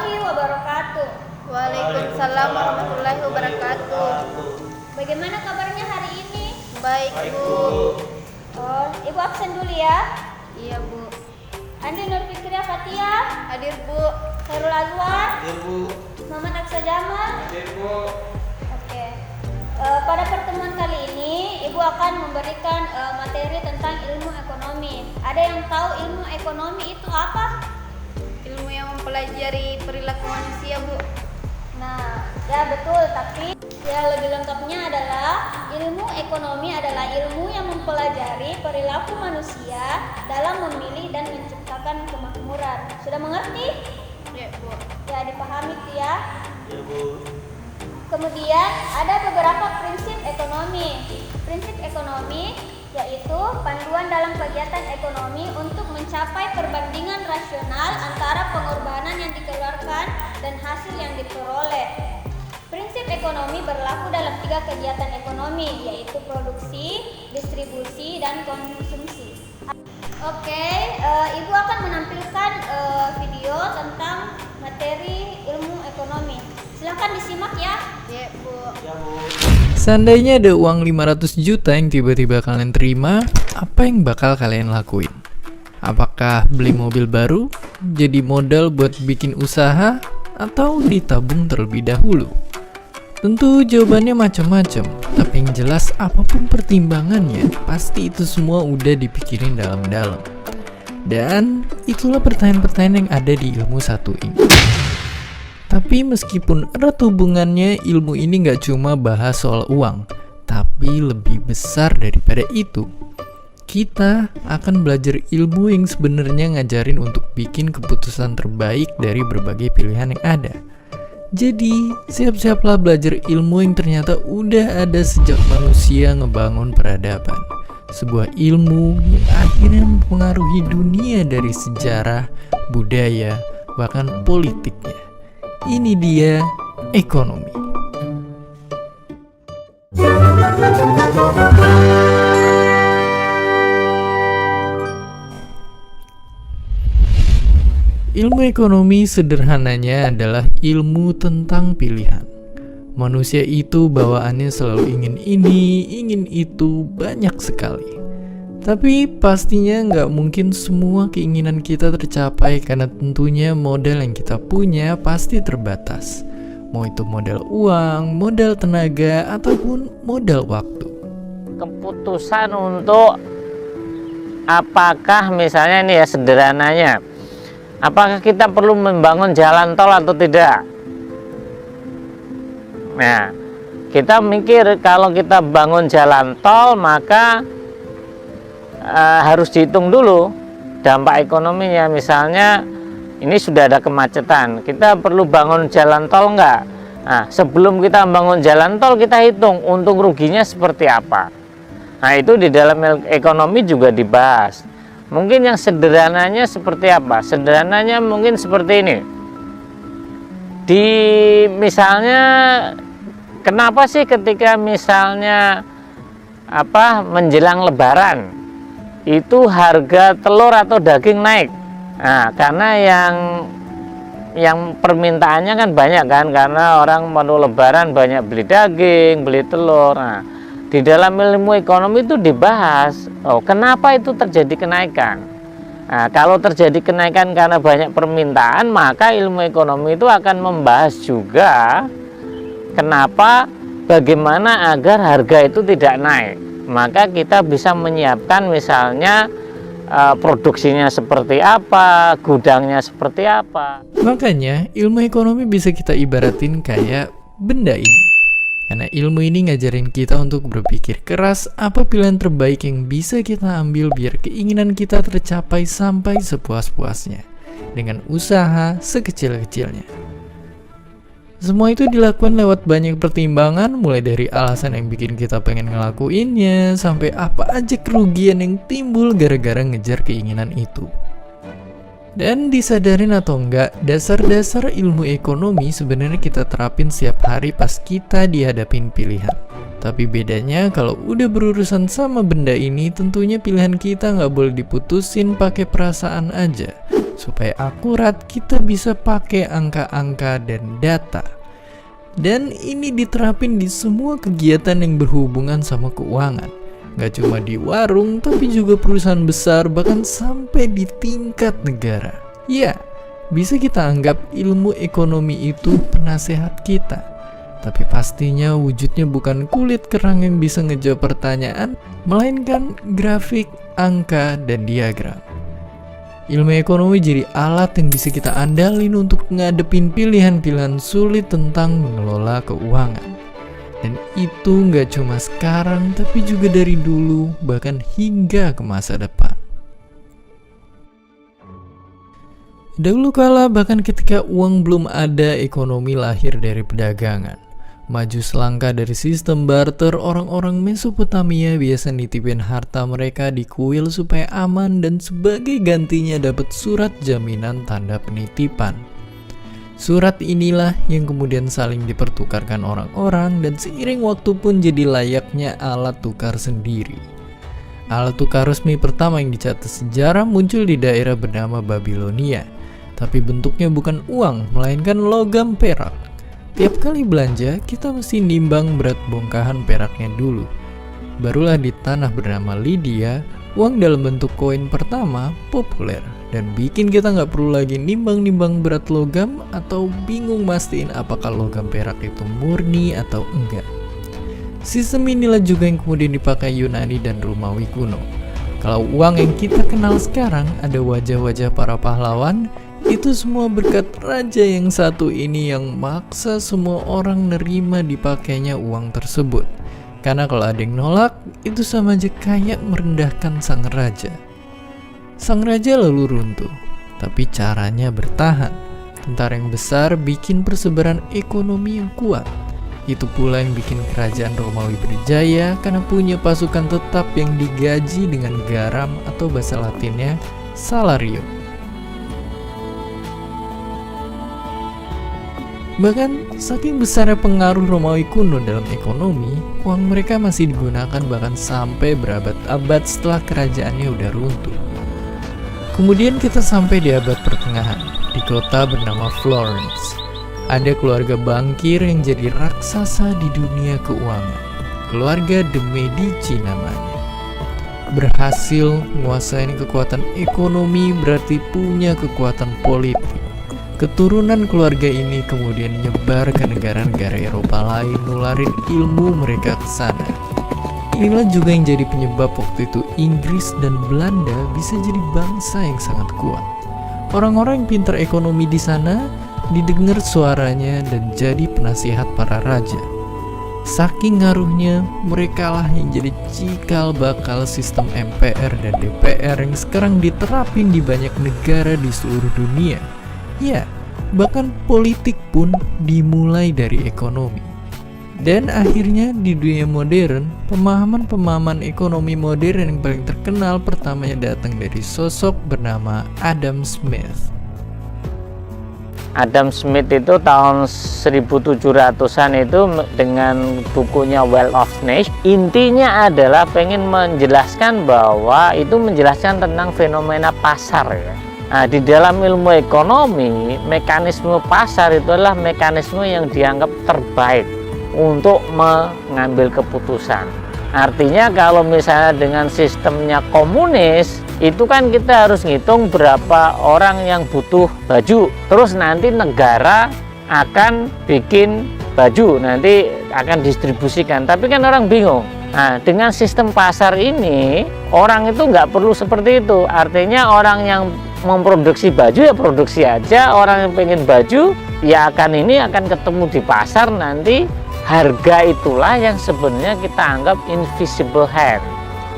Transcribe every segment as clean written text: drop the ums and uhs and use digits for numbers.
warahmatullahi wabarakatuh. Waalaikumsalam warahmatullahi wabarakatuh. Bagaimana kabarnya hari ini? Baik, Bu. Oh, Ibu absen dulu ya. Iya, Bu. Andi Nur Fikriya Fatia, Hadir, Bu. Khairul Azwar, Hadir, Bu. Muhammad Aksa Jamal. Hadir, Bu. Oke. Pada pertemuan kali ini, Ibu akan memberikan materi tentang ilmu ekonomi. Ada yang tahu ilmu ekonomi itu apa? Ilmu yang mempelajari perilaku manusia, Bu. Nah, ya betul, tapi yang lebih lengkapnya adalah ilmu ekonomi adalah ilmu yang mempelajari perilaku manusia dalam memilih dan menciptakan kemakmuran. Sudah mengerti? Ya, Bu. Ya, dipahami itu ya. Ya, Bu. Kemudian ada beberapa prinsip ekonomi. Prinsip ekonomi yaitu panduan dalam kegiatan ekonomi untuk mencapai perbandingan rasional antara pengorbanan yang dikeluarkan dan hasil yang diperoleh. Prinsip ekonomi berlaku dalam 3 kegiatan ekonomi, yaitu produksi, distribusi, dan konsumsi. Oke, Ibu akan menampilkan video tentang materi ilmu ekonomi. Silahkan disimak ya. Ya, Bu. Ya, Bu. Seandainya ada uang 500 juta yang tiba-tiba kalian terima, apa yang bakal kalian lakuin? Apakah beli mobil baru, jadi modal buat bikin usaha, atau ditabung terlebih dahulu? Tentu jawabannya macam-macam, tapi yang jelas apapun pertimbangannya, pasti itu semua udah dipikirin dalam-dalam. Dan itulah pertanyaan-pertanyaan yang ada di ilmu satu ini. Tapi meskipun erat hubungannya, ilmu ini gak cuma bahas soal uang, tapi lebih besar daripada itu. Kita akan belajar ilmu yang sebenarnya ngajarin untuk bikin keputusan terbaik dari berbagai pilihan yang ada. Jadi, siap-siaplah belajar ilmu yang ternyata udah ada sejak manusia ngebangun peradaban. Sebuah ilmu yang akhirnya mempengaruhi dunia dari sejarah, budaya, bahkan politiknya. Ini dia ekonomi. Ilmu ekonomi sederhananya adalah ilmu tentang pilihan. Manusia itu bawaannya selalu ingin ini, ingin itu, banyak sekali. Tapi pastinya nggak mungkin semua keinginan kita tercapai karena tentunya modal yang kita punya pasti terbatas. Mau itu modal uang, modal tenaga, ataupun modal waktu. Keputusan untuk apakah misalnya ini ya sederhananya, apakah kita perlu membangun jalan tol atau tidak? Nah, kita mikir kalau kita bangun jalan tol maka harus dihitung dulu dampak ekonominya. Misalnya ini sudah ada kemacetan, kita perlu bangun jalan tol enggak? Nah, sebelum kita bangun jalan tol kita hitung untung ruginya seperti apa. Nah, itu di dalam ekonomi juga dibahas. Mungkin yang sederhananya seperti apa? Sederhananya mungkin seperti ini. Di misalnya kenapa sih ketika misalnya menjelang lebaran itu harga telur atau daging naik? Nah, karena yang permintaannya kan banyak kan, karena orang mau lebaran banyak beli daging, beli telur. Nah, di dalam ilmu ekonomi itu dibahas, kenapa itu terjadi kenaikan? Nah, kalau terjadi kenaikan karena banyak permintaan, maka ilmu ekonomi itu akan membahas juga kenapa, bagaimana agar harga itu tidak naik. Maka kita bisa menyiapkan misalnya produksinya seperti apa, gudangnya seperti apa. Makanya ilmu ekonomi bisa kita ibaratin kayak benda ini. Karena ilmu ini ngajarin kita untuk berpikir keras apa pilihan terbaik yang bisa kita ambil biar keinginan kita tercapai sampai sepuas-puasnya. Dengan usaha sekecil-kecilnya. Semua itu dilakukan lewat banyak pertimbangan, mulai dari alasan yang bikin kita pengen ngelakuinnya, sampai apa aja kerugian yang timbul gara-gara ngejar keinginan itu. Dan disadarin atau enggak, dasar-dasar ilmu ekonomi sebenarnya kita terapin setiap hari pas kita dihadapin pilihan. Tapi bedanya kalau udah berurusan sama benda ini, tentunya pilihan kita nggak boleh diputusin pakai perasaan aja. Supaya akurat, kita bisa pakai angka-angka dan data. Dan ini diterapin di semua kegiatan yang berhubungan sama keuangan. Gak cuma di warung, tapi juga perusahaan besar, bahkan sampai di tingkat negara. Ya, bisa kita anggap ilmu ekonomi itu penasehat kita. Tapi pastinya wujudnya bukan kulit kerang yang bisa ngejawab pertanyaan, melainkan grafik, angka, dan diagram. Ilmu ekonomi jadi alat yang bisa kita andalin untuk ngadepin pilihan-pilihan sulit tentang mengelola keuangan. Dan itu nggak cuma sekarang, tapi juga dari dulu, bahkan hingga ke masa depan. Dahulu kala, bahkan ketika uang belum ada, ekonomi lahir dari perdagangan. Maju selangkah dari sistem barter, orang-orang Mesopotamia biasa nitipin harta mereka di kuil supaya aman dan sebagai gantinya dapat surat jaminan tanda penitipan. Surat inilah yang kemudian saling dipertukarkan orang-orang dan seiring waktu pun jadi layaknya alat tukar sendiri. Alat tukar resmi pertama yang dicatat sejarah muncul di daerah bernama Babilonia, tapi bentuknya bukan uang, melainkan logam perak. Tiap kali belanja, kita mesti nimbang berat bongkahan peraknya dulu. Barulah di tanah bernama Lydia, uang dalam bentuk koin pertama populer dan bikin kita nggak perlu lagi nimbang-nimbang berat logam atau bingung mastiin apakah logam perak itu murni atau enggak. Sistem inilah juga yang kemudian dipakai Yunani dan Romawi kuno. Kalau uang yang kita kenal sekarang ada wajah-wajah para pahlawan, itu semua berkat raja yang satu ini yang maksa semua orang nerima dipakainya uang tersebut. Karena kalau ada yang nolak, itu sama aja kayak merendahkan sang raja. Sang raja lalu runtuh, tapi caranya bertahan. Tentara yang besar bikin persebaran ekonomi yang kuat. Itu pula yang bikin kerajaan Romawi berjaya karena punya pasukan tetap yang digaji dengan garam atau bahasa Latinnya salario. Bahkan saking besarnya pengaruh Romawi kuno dalam ekonomi, uang mereka masih digunakan bahkan sampai berabad-abad setelah kerajaannya udah runtuh. Kemudian kita sampai di abad pertengahan, di kota bernama Florence. Ada keluarga bankir yang jadi raksasa di dunia keuangan. Keluarga de Medici namanya. Berhasil menguasai kekuatan ekonomi berarti punya kekuatan politik. Keturunan keluarga ini kemudian nyebar ke negara-negara Eropa lain, nularin ilmu mereka ke sana. Inilah juga yang jadi penyebab waktu itu Inggris dan Belanda bisa jadi bangsa yang sangat kuat. Orang-orang yang pintar ekonomi di sana didengar suaranya dan jadi penasihat para raja. Saking ngaruhnya, mereka lah yang jadi cikal bakal sistem MPR dan DPR yang sekarang diterapin di banyak negara di seluruh dunia. Ya, bahkan politik pun dimulai dari ekonomi. Dan akhirnya di dunia modern, pemahaman ekonomi modern yang paling terkenal pertamanya datang dari sosok bernama Adam Smith. Adam Smith itu tahun 1700-an itu dengan bukunya Wealth of Nations, intinya adalah pengen menjelaskan bahwa itu menjelaskan tentang fenomena pasar ya. Nah, di dalam ilmu ekonomi, mekanisme pasar itu adalah mekanisme yang dianggap terbaik untuk mengambil keputusan. Artinya kalau misalnya dengan sistemnya komunis, itu kan kita harus ngitung berapa orang yang butuh baju. Terus nanti negara akan bikin baju, nanti akan distribusikan. Tapi kan orang bingung. Nah, dengan sistem pasar ini, orang itu nggak perlu seperti itu. Artinya orang yang memproduksi baju ya produksi aja, orang yang pengen baju ya akan ketemu di pasar nanti. Harga itulah yang sebenarnya kita anggap invisible hand.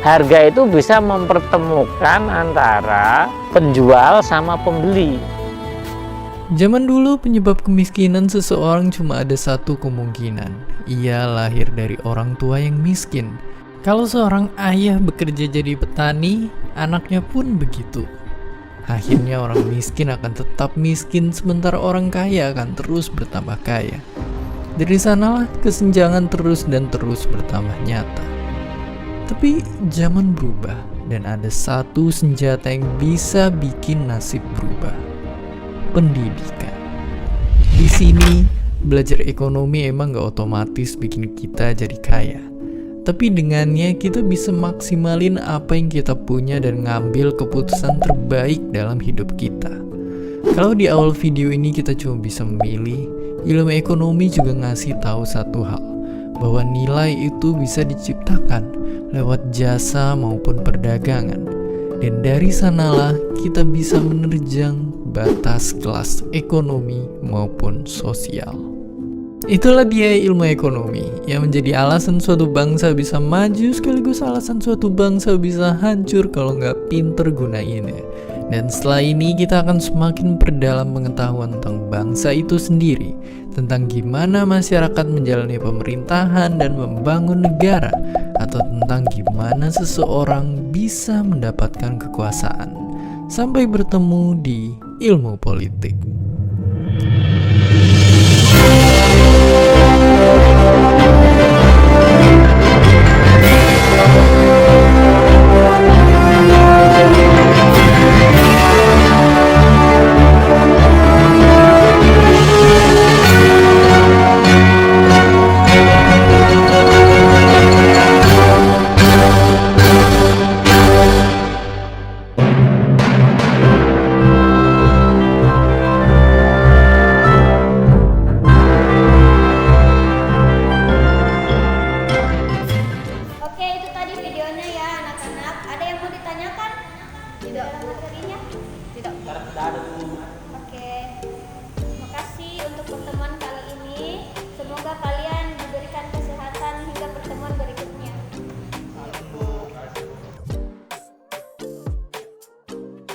Harga itu bisa mempertemukan antara penjual sama pembeli. Zaman dulu penyebab kemiskinan seseorang cuma ada satu kemungkinan. Ia lahir dari orang tua yang miskin. Kalau seorang ayah bekerja jadi petani, anaknya pun begitu. Akhirnya orang miskin akan tetap miskin, sementara orang kaya akan terus bertambah kaya. Dari sanalah kesenjangan terus dan terus bertambah nyata. Tapi zaman berubah Dan ada satu senjata yang bisa bikin nasib berubah. Pendidikan. Di sini, belajar ekonomi emang gak otomatis bikin kita jadi kaya. Tapi dengannya kita bisa maksimalin apa yang kita punya dan ngambil keputusan terbaik dalam hidup kita. Kalau di awal video ini kita cuma bisa memilih, ilmu ekonomi juga ngasih tahu satu hal, bahwa nilai itu bisa diciptakan lewat jasa maupun perdagangan. Dan dari sanalah kita bisa menerjang batas kelas ekonomi maupun sosial. Itulah dia ilmu ekonomi yang menjadi alasan suatu bangsa bisa maju sekaligus alasan suatu bangsa bisa hancur kalau nggak pinter gunainnya. Dan setelah ini kita akan semakin perdalam pengetahuan tentang bangsa itu sendiri, tentang gimana masyarakat menjalani pemerintahan dan membangun negara, atau tentang gimana seseorang bisa mendapatkan kekuasaan. Sampai bertemu di ilmu politik. Oke, itu tadi videonya ya anak-anak. Ada yang mau ditanyakan? Tidak, Dalam Bu. materinya? Tidak. Oke, makasih untuk pertemuan kali ini. Semoga kalian diberikan